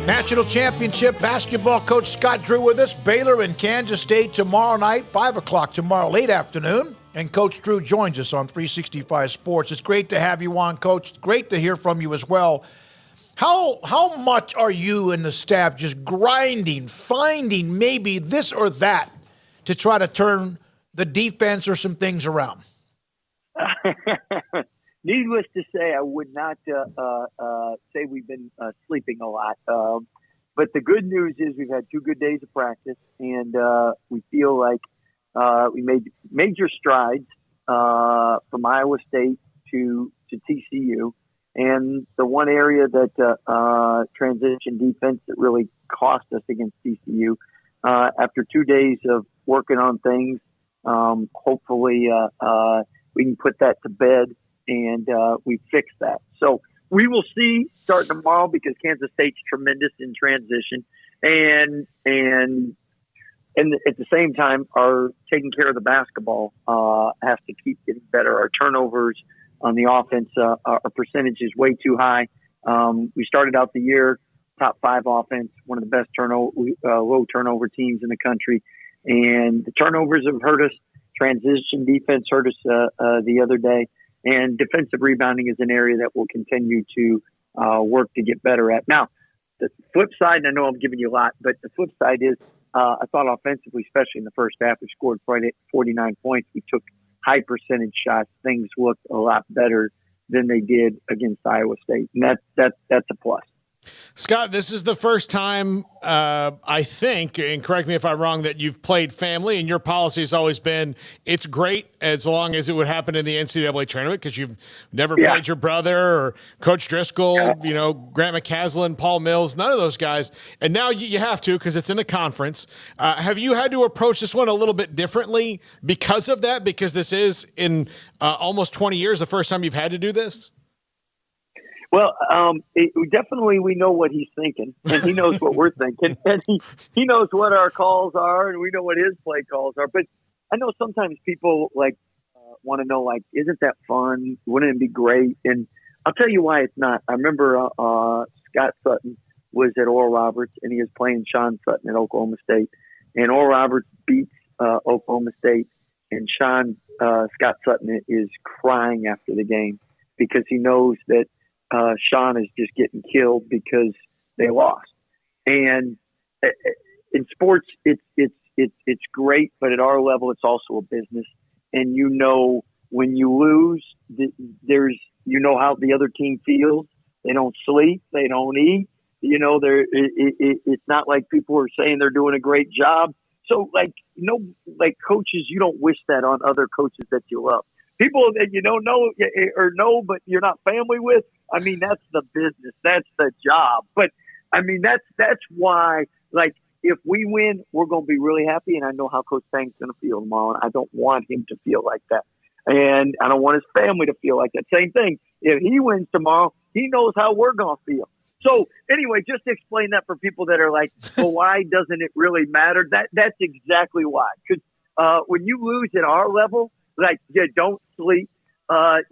National Championship basketball coach Scott Drew with us. Baylor and Kansas State tomorrow night, 5 o'clock tomorrow, late afternoon. And Coach Drew joins us on 365 Sports. It's great to have you on, Coach. It's great to hear from you as well. How much are you and the staff just grinding, finding maybe this or that to try to turn the defense or some things around? Needless to say, I would not say we've been sleeping a lot. But the good news is we've had 2 good days of practice, and we feel like we made major strides from Iowa State to TCU. And the one area that transition defense that really cost us against TCU, after 2 days of working on things, hopefully we can put that to bed. And we fixed that. So we will see starting tomorrow because Kansas State's tremendous in transition, and at the same time, our taking care of the basketball has to keep getting better. Our turnovers on the offense, our percentage is way too high. We started out the year top 5 offense, one of the best low turnover teams in the country, and the turnovers have hurt us. Transition defense hurt us the other day. And defensive rebounding is an area that we'll continue to work to get better at. Now, the flip side, and I know I'm giving you a lot, but the flip side is I thought offensively, especially in the first half, we scored 49 points. We took high percentage shots. Things looked a lot better than they did against Iowa State. And that's a plus. Scott, this is the first time, I think, and correct me if I'm wrong, that you've played family, and your policy has always been it's great as long as it would happen in the NCAA tournament because you've never played your brother or Coach Driscoll, Grant McCaslin, Paul Mills, none of those guys. And now you have to because it's in the conference. Have you had to approach this one a little bit differently because of that? Because this is in almost 20 years the first time you've had to do this? Well, we know what he's thinking, and he knows what we're thinking, and he knows what our calls are, and we know what his play calls are. But I know sometimes people want to know, isn't that fun? Wouldn't it be great? And I'll tell you why it's not. I remember Scott Sutton was at Oral Roberts, and he was playing Sean Sutton at Oklahoma State, and Oral Roberts beats Oklahoma State, and Scott Sutton is crying after the game because he knows that Sean is just getting killed because they lost. And in sports, it's great, but at our level, it's also a business. And when you lose, how the other team feels. They don't sleep, they don't eat. It's not like people are saying they're doing a great job. So, coaches, you don't wish that on other coaches that you love. People that you don't know but you're not family with. I mean, that's the business. That's the job. But I mean, that's why, if we win, we're going to be really happy. And I know how Coach Tang's going to feel tomorrow. And I don't want him to feel like that. And I don't want his family to feel like that. Same thing. If he wins tomorrow, he knows how we're going to feel. So anyway, just to explain that for people that are like, well, why doesn't it really matter? That's exactly why. Because when you lose at our level, you don't sleep.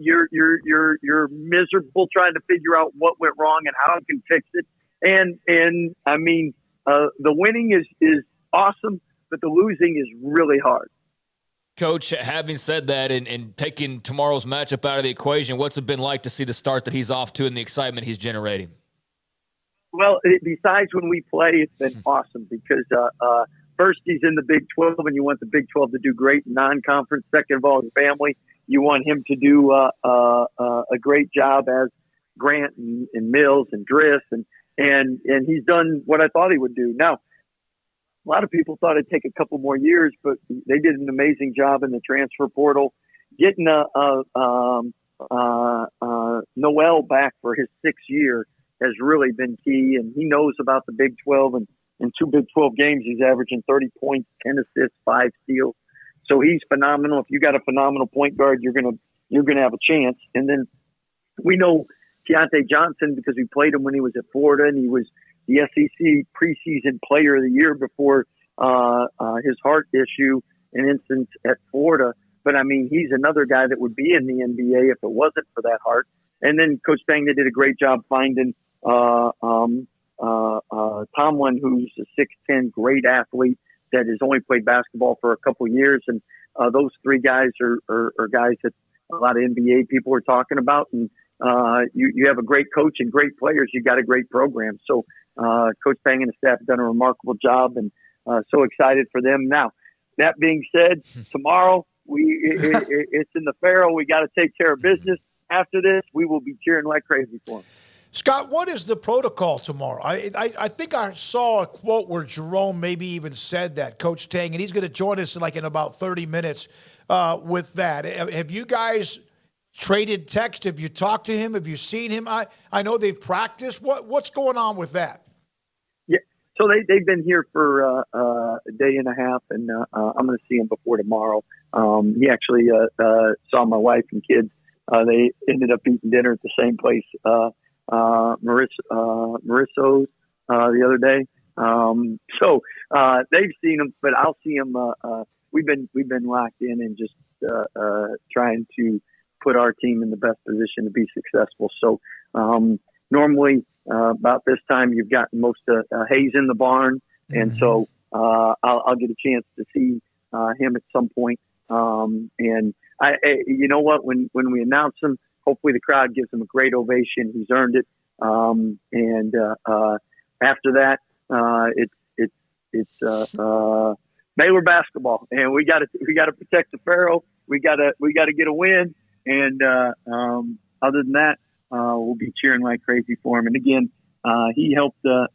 You're miserable trying to figure out what went wrong and how you can fix it. And I mean, the winning is awesome, but the losing is really hard. Coach, having said that and taking tomorrow's matchup out of the equation, what's it been like to see the start that he's off to and the excitement he's generating? Well, besides when we play, it's been awesome because first he's in the Big 12 and you want the Big 12 to do great in non-conference. Second of all, his family. You want him to do a great job as Grant and Mills and Driss, and he's done what I thought he would do. Now, a lot of people thought it'd take a couple more years, but they did an amazing job in the transfer portal, getting Noel back for his 6th year has really been key, and he knows about the Big 12. And in 2 Big 12 games, he's averaging 30 points, 10 assists, 5 steals. So he's phenomenal. If you got a phenomenal point guard, you're gonna have a chance. And then we know Keontae Johnson because we played him when he was at Florida, and he was the SEC preseason player of the year before his heart issue and instance at Florida. But I mean, he's another guy that would be in the NBA if it wasn't for that heart. And then Coach Tang did a great job finding Tomlin, who's a 6'10", great athlete that has only played basketball for a couple years. And those three guys are guys that a lot of NBA people are talking about. And you have a great coach and great players. You got a great program. So Coach Pang and the staff have done a remarkable job, and so excited for them. Now, that being said, tomorrow it's in the Pharaoh. We got to take care of business. After this, we will be cheering like crazy for them. Scott, what is the protocol tomorrow? I think I saw a quote where Jerome maybe even said that, Coach Tang, and he's going to join us in about 30 minutes with that. Have you guys traded text? Have you talked to him? Have you seen him? I know they've practiced. What's going on with that? Yeah, so they've been here for a day and a half, and I'm going to see him before tomorrow. He actually saw my wife and kids. They ended up eating dinner at the same place. Marisso's the other day. So they've seen him, but I'll see him. We've been locked in and just trying to put our team in the best position to be successful. So normally about this time you've got most of Hayes in the barn, and so I'll get a chance to see him at some point. And you know what? When we announce him, hopefully the crowd gives him a great ovation. He's earned it. And after that, it's Baylor basketball, and we got to protect the Pharaoh. We got to get a win. And other than that, we'll be cheering like crazy for him. And again, he helped us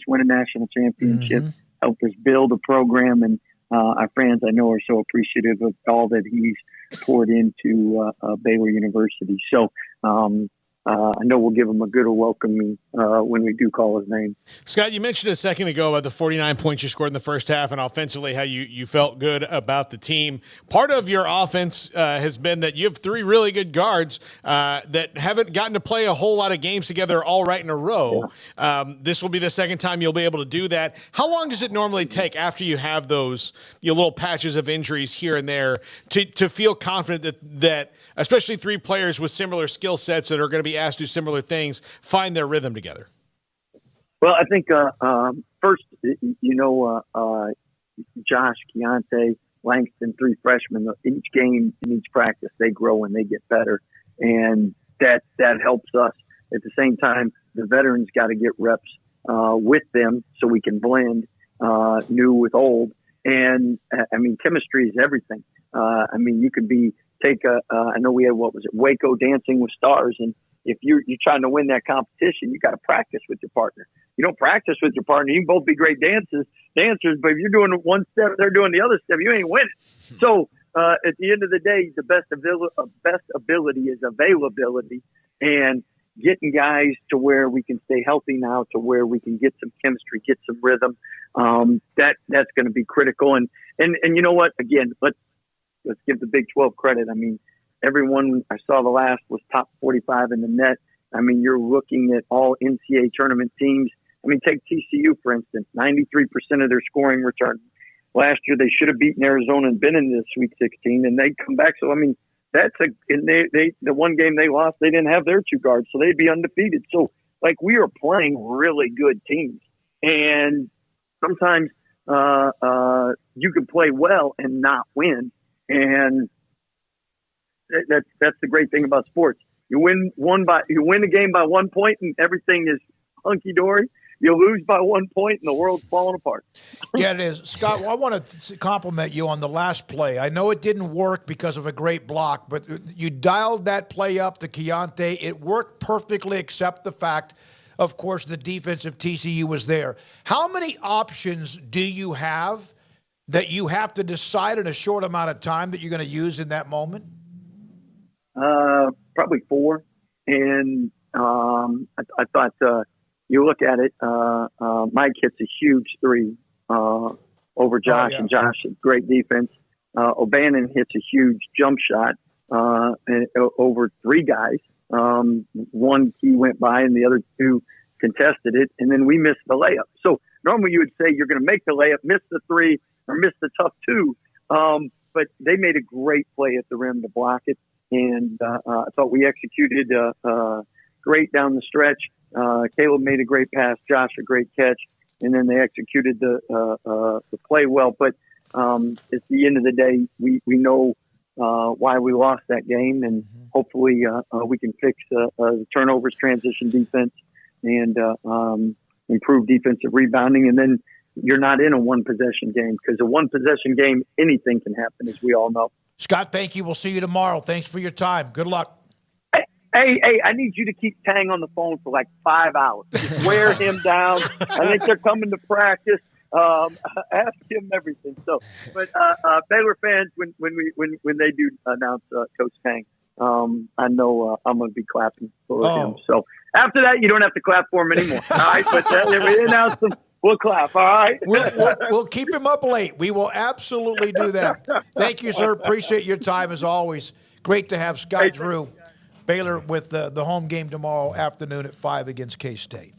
win a national championship, helped us build a program, and our fans I know are so appreciative of all that he's poured into Baylor University. So I know we'll give him a good welcome when we do call his name. Scott, you mentioned a second ago about the 49 points you scored in the first half and offensively how you felt good about the team. Part of your offense has been that you have three really good guards that haven't gotten to play a whole lot of games together all right in a row. Yeah. This will be the second time you'll be able to do that. How long does it normally take after you have those little patches of injuries here and there to feel confident that especially three players with similar skill sets that are going to be asked to do similar things find their rhythm together? Well, I think first, Josh, Keontae, Langston, three freshmen, each game and each practice, they grow and they get better. And that helps us. At the same time, the veterans got to get reps with them so we can blend new with old. And, chemistry is everything. You could I know we had, Waco Dancing with Stars. And if you're trying to win that competition, you got to practice with your partner. You don't practice with your partner. You can both be great dancers, but if you're doing one step, they're doing the other step, you ain't winning. So at the end of the day, the best ability is availability, and getting guys to where we can stay healthy now, to where we can get some chemistry, get some rhythm. That's going to be critical. And you know what? Again, let's give the Big 12 credit. Everyone I saw the last was top 45 in the net. You're looking at all NCAA tournament teams. Take TCU, for instance, 93% of their scoring return. Last year, they should have beaten Arizona and been in the Sweet 16, and they come back. So, the one game they lost, they didn't have their two guards, so they'd be undefeated. So, we are playing really good teams. And sometimes you can play well and not win. And that's the great thing about sports. You win a game by 1 point and everything is hunky dory. You lose by 1 point and the world's falling apart. Yeah, it is. Scott, I want to compliment you on the last play. I know it didn't work because of a great block, but you dialed that play up to Keontae. It worked perfectly, except the fact, of course, the defense of TCU was there. How many options do you have that you have to decide in a short amount of time that you're going to use in that moment? Probably four. And I thought you look at it, Mike hits a huge three over Josh, and Josh has great defense. O'Bannon hits a huge jump shot over three guys. One he went by and the other two contested it, and then we missed the layup. So normally you would say you're going to make the layup, miss the three, or miss the tough two. But they made a great play at the rim to block it. And I thought we executed great down the stretch. Caleb made a great pass, Josh a great catch, and then they executed the play well. But at the end of the day, we know why we lost that game, and hopefully we can fix the turnovers, transition defense, and improve defensive rebounding. And then you're not in a one-possession game, because a one-possession game, anything can happen, as we all know. Scott, thank you. We'll see you tomorrow. Thanks for your time. Good luck. Hey, I need you to keep Tang on the phone for like 5 hours. Just wear him down. I think they're coming to practice. Ask him everything. So, but Baylor fans, when they do announce Coach Tang, I know I'm going to be clapping for him. So after that, you don't have to clap for him anymore. All right, but if we announce him, we'll clap. All right. We'll keep him up late. We will absolutely do that. Thank you, sir. Appreciate your time as always. Great to have Scott Drew. Baylor with the home game tomorrow afternoon at 5 against K-State.